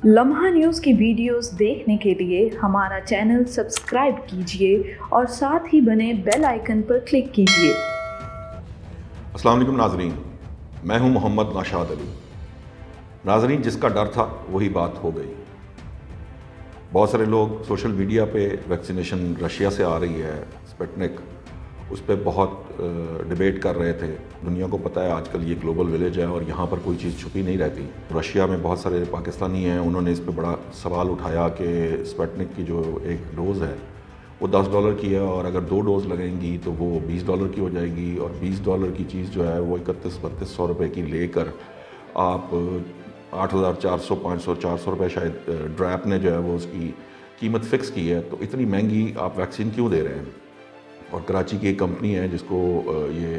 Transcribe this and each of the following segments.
लम्हा न्यूज़ की वीडियोस देखने के लिए हमारा चैनल सब्सक्राइब कीजिए और साथ ही बने बेल आइकन पर क्लिक कीजिए। अस्सलाम वालेकुम नाज़रीन, मैं हूं मोहम्मद नाशाद अली। नाज़रीन, जिसका डर था वही बात हो गई। बहुत सारे लोग सोशल मीडिया पे वैक्सीनेशन रशिया से आ रही है, स्पुतनिक, उस पर बहुत डिबेट कर रहे थे। दुनिया को पता है आजकल ये ग्लोबल विलेज है और यहाँ पर कोई चीज़ छुपी नहीं रहती। रशिया में बहुत सारे पाकिस्तानी हैं, उन्होंने इस पे बड़ा सवाल उठाया कि स्पुतनिक की जो एक डोज़ है वो $10 की है और अगर 2 डोज़ लगेंगी तो वो $20 की हो जाएगी और $20 की चीज़ जो है वो 31-3200 रुपये की लेकर आप 8,400, 500, 400 रुपये शायद ड्रैप ने जो है वो उसकी कीमत फ़िक्स की है। तो इतनी महंगी आप वैक्सीन क्यों दे रहे हैं? और कराची की एक कंपनी है जिसको ये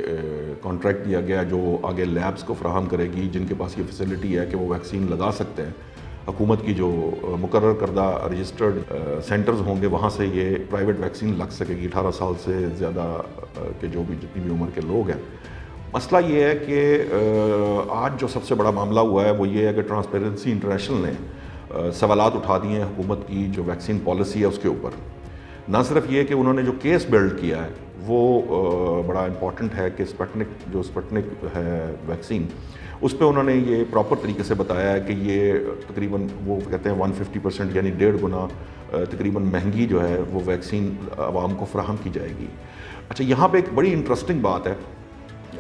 कॉन्ट्रैक्ट दिया गया जो आगे लैब्स को फराहम करेगी, जिनके पास ये फैसिलिटी है कि वो वैक्सीन लगा सकते हैं। हुकूमत की जो मुकर्रर करदा रजिस्टर्ड सेंटर्स होंगे वहाँ से ये प्राइवेट वैक्सीन लग सकेगी 18 साल से ज़्यादा के जो भी जितनी भी उम्र के लोग हैं। मसला ये है कि आज जो सबसे बड़ा मामला हुआ है वो ये है कि ट्रांसपेरेंसी इंटरनेशनल ने सवालात उठा दिए हैं हुकूमत की जो वैक्सीन पॉलिसी है उसके ऊपर। ना सिर्फ ये कि उन्होंने जो केस बिल्ड किया है वो बड़ा इम्पॉर्टेंट है कि स्पुतनिक है वैक्सीन, उस पर उन्होंने ये प्रॉपर तरीके से बताया है कि ये तकरीबन वो कहते हैं 150% यानी 1.5 गुना तकरीबन महंगी जो है वो वैक्सीन आवाम को फराहम की जाएगी। अच्छा, यहाँ पे एक बड़ी इंटरेस्टिंग बात है,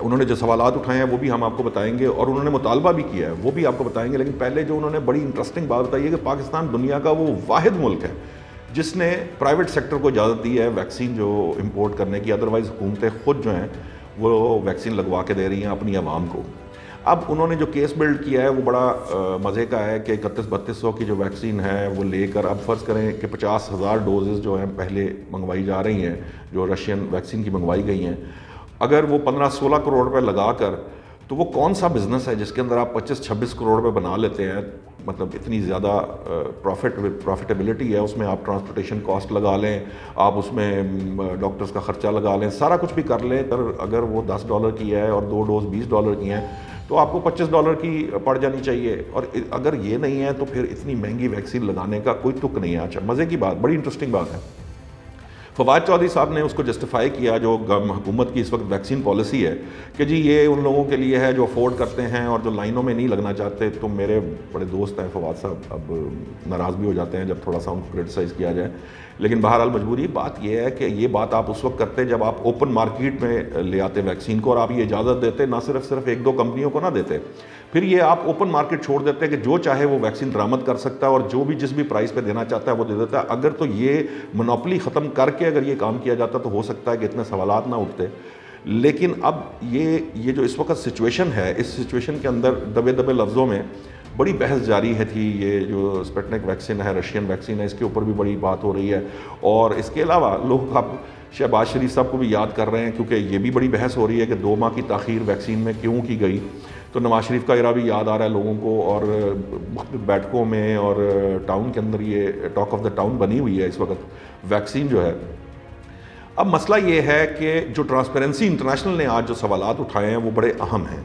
उन्होंने जो सवालात उठाए हैं वो भी हम आपको बताएंगे और उन्होंने मुतालबा भी किया है वो भी आपको बताएंगे। लेकिन पहले जो उन्होंने बड़ी इंटरेस्टिंग बात बताई है कि पाकिस्तान दुनिया का वो वाहिद मुल्क है जिसने प्राइवेट सेक्टर को इजाज़त दी है वैक्सीन जो इंपोर्ट करने की। अदरवाइज़ हुकूमतें ख़ुद जो हैं वो वैक्सीन लगवा के दे रही हैं अपनी आवाम को। अब उन्होंने जो केस बिल्ड किया है वो बड़ा मज़े का है कि 31-3200 की जो वैक्सीन है वो लेकर अब फ़र्ज़ करें कि 50,000 डोजेज़ जो हैं पहले मंगवाई जा रही हैं, जो रशियन वैक्सीन की मंगवाई गई हैं, अगर वो 15-16 करोड़ रुपये लगा कर, तो वो कौन सा बिज़नेस है जिसके अंदर आप 25-26 करोड़ रुपये बना लेते हैं? मतलब इतनी ज़्यादा प्रॉफिटेबिलिटी है उसमें। आप ट्रांसपोर्टेशन कॉस्ट लगा लें, आप उसमें डॉक्टर्स का ख़र्चा लगा लें, सारा कुछ भी कर लें, पर अगर वो $10 की है और 2 डोज़ $20 की हैं तो आपको $25 की पड़ जानी चाहिए। और अगर ये नहीं है तो फिर इतनी महंगी वैक्सीन लगाने का कोई तुक नहीं है। अच्छा, मज़े की बात, बड़ी इंटरेस्टिंग बात है, फवाद चौधरी साहब ने उसको जस्टिफाई किया जो हुकूमत की इस वक्त वैक्सीन पॉलिसी है कि जी ये उन लोगों के लिए है जो अफोर्ड करते हैं और जो लाइनों में नहीं लगना चाहते। तो मेरे बड़े दोस्त हैं फवाद साहब, अब नाराज़ भी हो जाते हैं जब थोड़ा सा उनको क्रिटिसाइज़ किया जाए, लेकिन बहरहाल मजबूरी बात यह है कि ये बात आप उस वक्त करते जब आप ओपन मार्केट में ले आते वैक्सीन को और आप ये इजाज़त देते, ना सिर्फ 1-2 कंपनियों को ना देते, फिर ये आप ओपन मार्केट छोड़ देते हैं कि जो चाहे वो वैक्सीन बरामद कर सकता है और जो भी जिस भी प्राइस पे देना चाहता है वो दे देता है। अगर तो ये मोनोपोली ख़त्म करके अगर ये काम किया जाता तो हो सकता है कि इतने सवालात ना उठते। लेकिन अब ये जो इस वक्त सिचुएशन है, इस सिचुएशन के अंदर दबे दबे लफ्ज़ों में बड़ी बहस जारी है थी। ये जो स्पुतनिक वैक्सीन है, रशियन वैक्सीन है, इसके ऊपर भी बड़ी बात हो रही है। और इसके अलावा लोग अब शहबाज शरीफ साहब को भी याद कर रहे हैं क्योंकि ये भी बड़ी बहस हो रही है कि 2 माह की ताख़ीर वैक्सीन में क्यों की गई। तो नवाज शरीफ का इरा भी याद आ रहा है लोगों को और मुख्तलिफ बैठकों में और टाउन के अंदर ये टॉक ऑफ द टाउन बनी हुई है इस वक्त वैक्सीन जो है। अब मसला ये है कि जो ट्रांसपेरेंसी इंटरनेशनल ने आज जो सवालात उठाए हैं वो बड़े अहम हैं।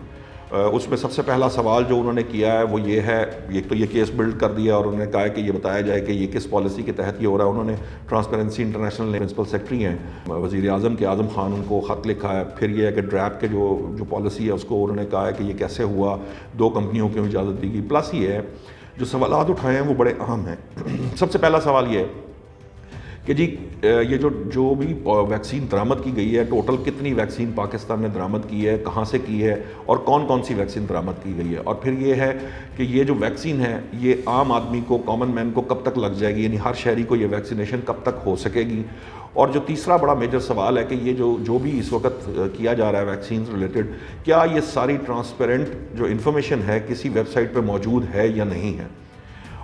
उसमें सबसे पहला सवाल जो उन्होंने किया है वो ये है, एक तो ये केस बिल्ड कर दिया और उन्होंने कहा है कि ये बताया जाए कि ये किस पॉलिसी के तहत ये हो रहा है। उन्होंने ट्रांसपेरेंसी इंटरनेशनल ने प्रिंसिपल सेक्रेटरी हैं वज़ीर आज़म के आज़म खान, उनको ख़त लिखा है। फिर ये है कि ड्रैप के जो पॉलिसी है उसको उन्होंने कहा है कि ये कैसे हुआ, 2 कंपनियों को इजाज़त दी गई। प्लस ये है जो सवालात उठाए हैं वो बड़े अहम हैं। सबसे पहला सवाल ये है कि जी ये जो भी वैक्सीन दरामद की गई है, टोटल कितनी वैक्सीन पाकिस्तान ने दरामद की है, कहाँ से की है और कौन कौन सी वैक्सीन दरामद की गई है। और फिर ये है कि ये जो वैक्सीन है ये आम आदमी को, कॉमन मैन को कब तक लग जाएगी, यानी हर शहरी को ये वैक्सीनेशन कब तक हो सकेगी। और जो तीसरा बड़ा मेजर सवाल है कि ये जो भी इस वक्त किया जा रहा है वैक्सीन रिलेटेड, क्या ये सारी ट्रांसपेरेंट जो इन्फॉर्मेशन है किसी वेबसाइट पर मौजूद है या नहीं है।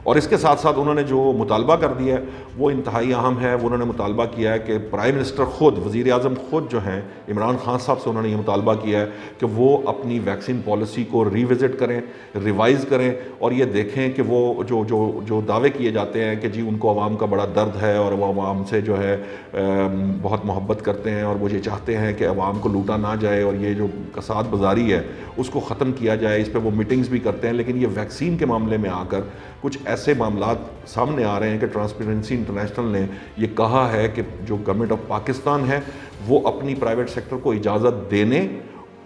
और इसके साथ साथ उन्होंने जो मुतालबा कर दिया है वो इंतहाई अहम है। वो उन्होंने मुतालबा किया है कि प्राइम मिनिस्टर ख़ुद, वज़ीर आज़म ख़ुद जो हैं इमरान खान साहब से उन्होंने ये मुतालबा किया है कि वो अपनी वैक्सीन पॉलिसी को रिविज़िट करें, रिवाइज़ करें और ये देखें कि वो जो दावे किए जाते हैं कि जी उनको आवाम का बड़ा दर्द है और वो आवाम से जो है बहुत मोहब्बत करते हैं और वो ये चाहते हैं कि आवाम को लूटा ना जाए और ये जो कसाद बाज़ारी है उसको ख़त्म किया जाए, इस पर वो मीटिंग्स भी करते हैं। लेकिन ये वैक्सीन के मामले में आकर कुछ ایسے معاملات سامنے آ رہے ہیں کہ ٹرانسپیرنسی انٹرنیشنل نے یہ کہا ہے کہ جو گورنمنٹ آف پاکستان ہے وہ اپنی پرائیویٹ سیکٹر کو اجازت دینے،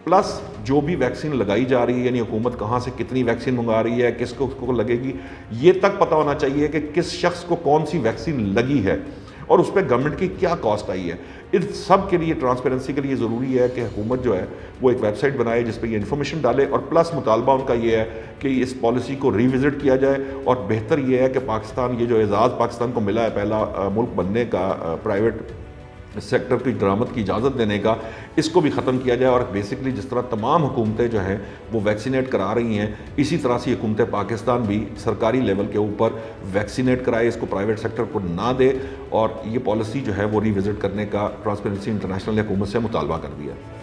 پلس جو بھی ویکسین لگائی جا رہی ہے، یعنی حکومت کہاں سے کتنی ویکسین منگا رہی ہے، کس کو لگے گی، یہ تک پتہ ہونا چاہیے کہ کس شخص کو کون سی ویکسین لگی ہے اور اس پہ گورنمنٹ کی کیا کاسٹ آئی ہے۔ ان سب کے لیے ٹرانسپیرنسی کے لیے ضروری ہے کہ حکومت جو ہے وہ ایک ویب سائٹ بنائے جس پہ یہ انفارمیشن ڈالے، اور پلس مطالبہ ان کا یہ ہے کہ اس پالیسی کو ری وزٹ کیا جائے، اور بہتر یہ ہے کہ پاکستان، یہ جو اعزاز پاکستان کو ملا ہے پہلا ملک بننے کا پرائیویٹ سیکٹر کی درآمد کی اجازت دینے کا، اس کو بھی ختم کیا جائے، اور بیسکلی جس طرح تمام حکومتیں جو ہیں وہ ویکسینیٹ کرا رہی ہیں، اسی طرح سے حکومت پاکستان بھی سرکاری لیول کے اوپر ویکسینیٹ کرائے، اس کو پرائیویٹ سیکٹر کو نہ دے، اور یہ پالیسی جو ہے وہ ری وزٹ کرنے کا ٹرانسپیرنسی انٹرنیشنل نے حکومت سے مطالبہ کر دیا ہے۔